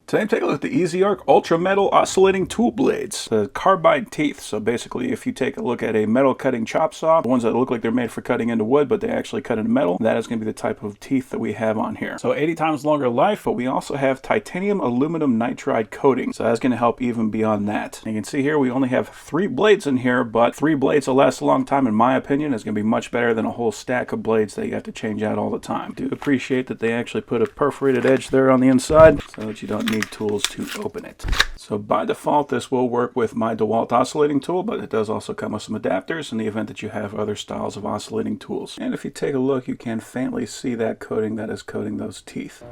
Today I'm taking a look at the EZARC Ultra Metal Oscillating Tool Blades, the carbide teeth. So basically, if you take a look at a metal cutting chop saw, the ones that look like they're made for cutting into wood, but they actually cut into metal, that is going to be the type of teeth that we have on here. So 80 times longer life, but we also have titanium aluminum nitride coating. So that's going to help even beyond that. And you can see here, we only have 3 blades in here, but 3 blades will last a long time, in my opinion. It's going to be much better than a whole stack of blades that you have to change out all the time. I do appreciate that they actually put a perforated edge there on the inside so that you don't need tools to open it. So by default, this will work with my DeWalt oscillating tool, but it does also come with some adapters in the event that you have other styles of oscillating tools. And if you take a look, you can faintly see that coating that is coating those teeth.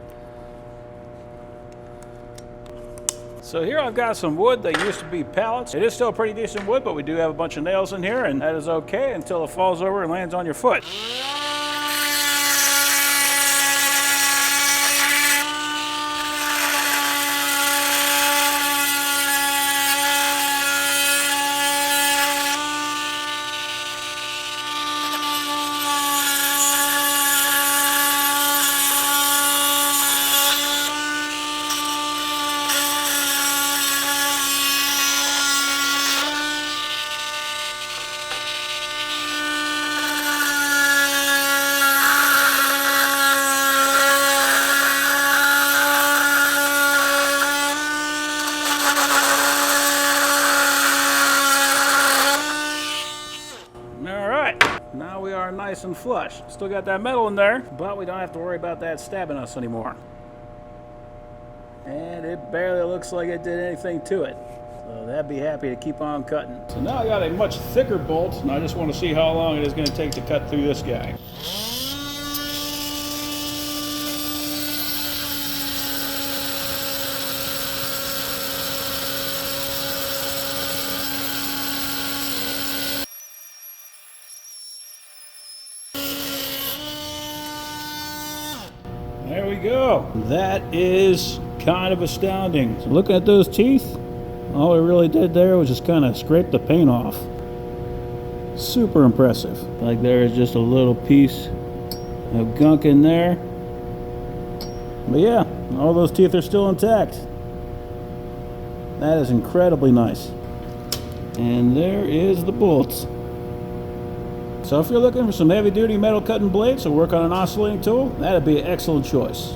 So here I've got some wood that used to be pallets. It is still pretty decent wood, but we do have a bunch of nails in here, and that is okay until it falls over and lands on your foot. Now we are nice and flush. Still got that metal in there, but we don't have to worry about that stabbing us anymore. And it barely looks like it did anything to it. So that'd be happy to keep on cutting. So now I got a much thicker bolt, and I just want to see how long it is going to take to cut through this guy. There we go. That is kind of astounding. So looking at those teeth, all we really did there was just kind of scrape the paint off. Super impressive. Like there is just a little piece of gunk in there. But yeah, all those teeth are still intact. That is incredibly nice. And there is the bolts. So if you're looking for some heavy-duty metal cutting blades to work on an oscillating tool, that'd be an excellent choice.